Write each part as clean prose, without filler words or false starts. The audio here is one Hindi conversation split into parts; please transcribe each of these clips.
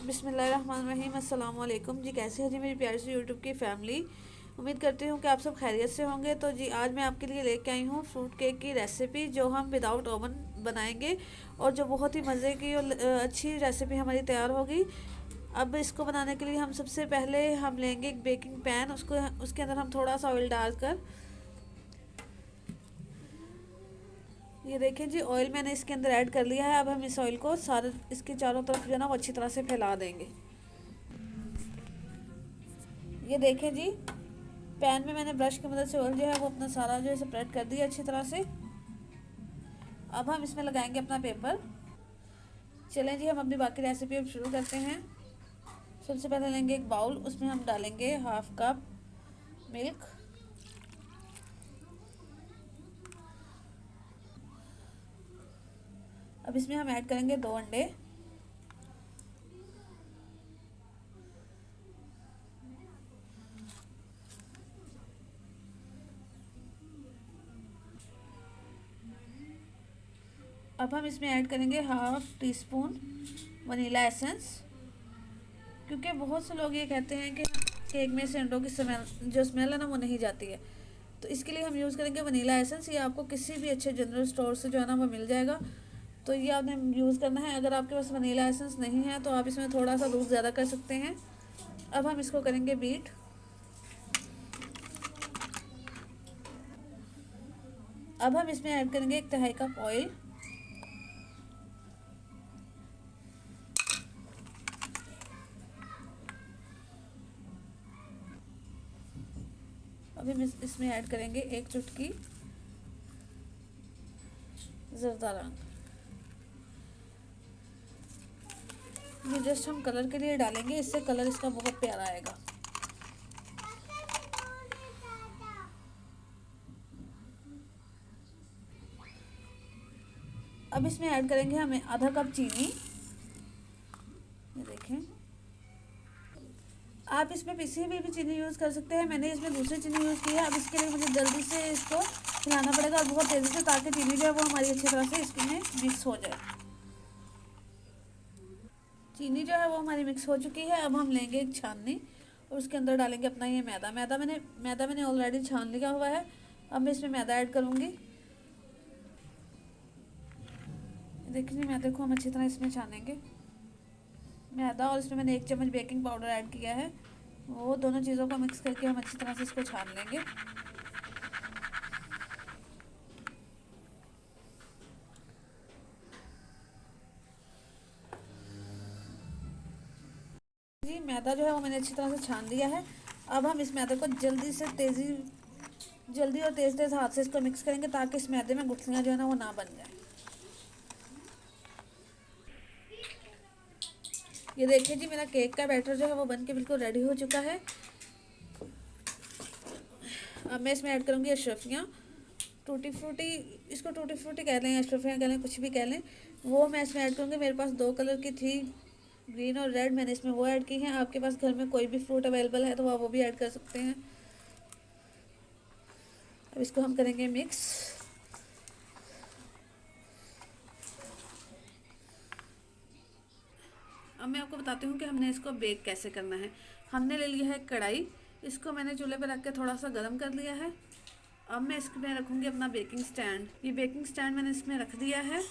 बिस्मिल्लाहिर्रहमानिर्रहीम। अस्सलाम वालेकुम जी। कैसे हैं जी मेरी प्यारी सी यूट्यूब की फ़ैमिली। उम्मीद करती हूँ कि आप सब खैरियत से होंगे। तो जी आज मैं आपके लिए लेके आई हूँ फ्रूट केक की रेसिपी, जो हम विदाउट ओवन बनाएंगे और जो बहुत ही मज़े की और अच्छी रेसिपी हमारी तैयार होगी। अब इसको बनाने के लिए हम सबसे पहले हम लेंगे एक बेकिंग पैन, उसके अंदर हम थोड़ा सा ऑयल डालकर, ये देखें जी ऑयल मैंने इसके अंदर ऐड कर लिया है। अब हम इस ऑयल को सारे इसके चारों तरफ जो है ना वो अच्छी तरह से फैला देंगे। ये देखें जी पैन में मैंने ब्रश की मदद से ऑयल जो है वो अपना सारा जो है स्प्रेड कर दिया अच्छी तरह से। अब हम इसमें लगाएंगे अपना पेपर। चलें जी हम अपनी बाकी रेसिपी अब शुरू करते हैं। सबसे पहले लेंगे एक बाउल, उसमें हम डालेंगे हाफ कप मिल्क। अब इसमें हम ऐड करेंगे 2 अंडे। अब हम इसमें ऐड करेंगे half tea spoon vanilla essence, क्योंकि बहुत से लोग ये कहते हैं कि केक में से अंडों की स्मेल है ना वो नहीं जाती है, तो इसके लिए हम यूज़ करेंगे वनीला एसेंस। ये आपको किसी भी अच्छे जनरल स्टोर से जो है ना वो मिल जाएगा, तो ये आपने यूज़ करना है। अगर आपके पास वनीला एसेंस नहीं है तो आप इसमें थोड़ा सा दूध ज़्यादा कर सकते हैं। अब हम इसको करेंगे बीट। अब हम इसमें ऐड करेंगे 1/3 कप ऑयल। अभी हम इसमें ऐड करेंगे 1 चुटकी ज़रदा रंग। ये जस्ट हम कलर के लिए डालेंगे, इससे कलर इसका बहुत प्यारा आएगा। अब इसमें ऐड करेंगे हमें आधा कप चीनी। ये देखें, आप इसमें पिसी हुई भी चीनी यूज़ कर सकते हैं, मैंने इसमें दूसरी चीनी यूज़ की है। अब इसके लिए मुझे जल्दी से इसको हिलाना पड़ेगा और बहुत तेज़ी से, ताकि चीनी जो है वो हमारी अच्छी तरह से इसमें मिक्स हो जाए। चीनी जो है वो हमारी मिक्स हो चुकी है। अब हम लेंगे एक छाननी और उसके अंदर डालेंगे अपना ये मैदा मैंने ऑलरेडी छान लिया हुआ है। अब मैं इसमें मैदा ऐड करूँगी। देखिए मैदे को हम अच्छी तरह इसमें छानेंगे, मैदा, और इसमें मैंने 1 चम्मच बेकिंग पाउडर ऐड किया है। वो दोनों चीज़ों को मिक्स करके हम अच्छी तरह से इसको छान लेंगे। जी मैदा जो है वो मैंने अच्छी तरह से छान लिया है। अब हम इस मैदे को जल्दी और तेज़ तेज़ हाथ से इसको मिक्स करेंगे, ताकि इस मैदे में गुठलियाँ जो है ना वो ना बन जाए। ये देखिए जी मेरा केक का बैटर जो है वो बन के बिल्कुल रेडी हो चुका है। अब मैं इसमें ऐड करूँगी अशरफियाँ, टूटी फ्रूटी, इसको टूटी फ्रूटी कह लें, अशरफियाँ कह लें, कुछ भी कह लें, वो मैं इसमें ऐड करूँगी। मेरे पास 2 कलर की थी, ग्रीन और रेड, मैंने इसमें वो ऐड की हैं। आपके पास घर में कोई भी फ्रूट अवेलेबल है तो आप वो भी ऐड कर सकते हैं। अब इसको हम करेंगे मिक्स। अब मैं आपको बताती हूँ कि हमने इसको बेक कैसे करना है। हमने ले लिया है कढ़ाई, इसको मैंने चूल्हे पर रख के थोड़ा सा गर्म कर लिया है। अब मैं इसमें रखूँगी अपना बेकिंग स्टैंड। ये बेकिंग स्टैंड मैंने इसमें रख दिया है।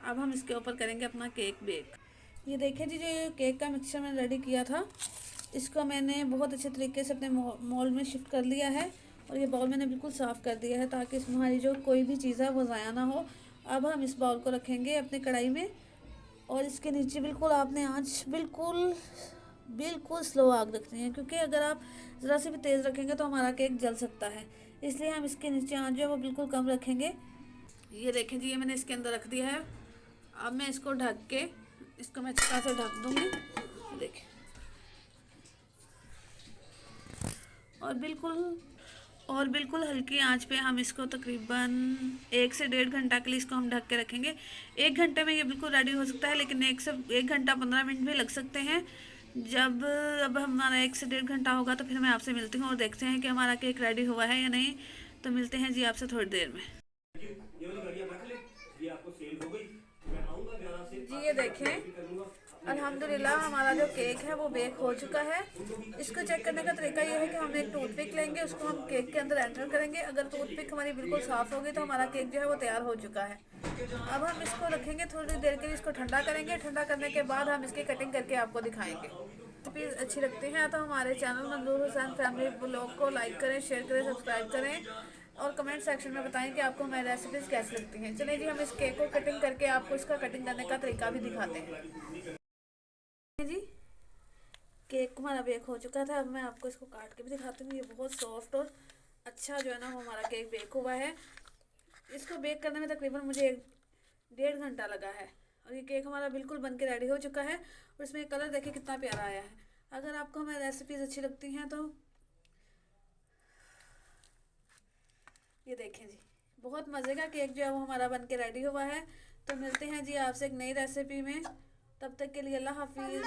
अब हम इसके ऊपर करेंगे अपना केक बेक। ये देखिए जी जो ये केक का मिक्सचर मैंने रेडी किया था, इसको मैंने बहुत अच्छे तरीके से अपने मोल्ड में शिफ्ट कर लिया है, और ये बाउल मैंने बिल्कुल साफ़ कर दिया है, ताकि इसमें हमारी जो कोई भी चीज़ है वो ज़ाया ना हो। अब हम इस बाउल को रखेंगे अपने कढ़ाई में, और इसके नीचे बिल्कुल आपने आँच बिल्कुल बिल्कुल स्लो आग रखनी है, क्योंकि अगर आप ज़रा से भी तेज़ रखेंगे तो हमारा केक जल सकता है। इसलिए हम इसके नीचे आँच जो है वो बिल्कुल कम रखेंगे। ये देखें जी ये मैंने इसके अंदर रख दिया है। अब मैं इसको ढक के, इसको मैं अच्छी तरह से ढक दूँगी। देखें, और बिल्कुल हल्की आंच पे हम इसको तकरीबन 1 से 1.5 घंटा के लिए इसको हम ढक के रखेंगे। 1 घंटे में ये बिल्कुल रेडी हो सकता है, लेकिन 1 घंटा 15 मिनट भी लग सकते हैं। जब अब हमारा 1 से 1.5 घंटा होगा तो फिर मैं आपसे मिलती हूँ और देखते हैं कि हमारा केक रेडी हुआ है या नहीं। तो मिलते हैं जी आपसे थोड़ी देर में। जी ये देखें अल्हम्दुलिल्लाह हमारा जो केक है वो बेक हो चुका है। इसको चेक करने का तरीका ये है कि हम एक टूथपिक लेंगे, उसको हम केक के अंदर एंटर करेंगे। अगर टूथपिक हमारी बिल्कुल साफ़ होगी तो हमारा केक जो है वो तैयार हो चुका है। अब हम इसको रखेंगे थोड़ी देर के लिए, इसको ठंडा करेंगे। ठंडा करने के बाद हम इसकी कटिंग करके आपको दिखाएंगे। रेसिपीज़ अच्छी लगती हैं तो हमारे चैनल मंजूर हुसैन फैमिली ब्लॉग को लाइक करें, शेयर करें, सब्सक्राइब करें और कमेंट सेक्शन में बताएं कि आपको हमारी रेसिपीज़ कैसी लगती हैं। चलिए जी, हम इस केक को कटिंग करके आपको इसका कटिंग करने का तरीका भी दिखाते हैं जी। केक हमारा बेक हो चुका था। अब मैं आपको इसको काट के भी दिखाती हूँ। ये बहुत सॉफ्ट और अच्छा जो है ना वो हमारा केक बेक हुआ है। इसको बेक करने में तकरीबन मुझे 1.5 घंटा लगा है और ये केक हमारा बिल्कुल बन के रेडी हो चुका है। और इसमें कलर देखिए कितना प्यारा आया है। अगर आपको हमारी रेसिपीज़ अच्छी लगती हैं तो ये देखें जी, बहुत मज़े का केक जो है वो हमारा बन के रेडी हुआ है। तो मिलते हैं जी आपसे एक नई रेसिपी में। तब तक के लिए अल्लाह हाफिज़।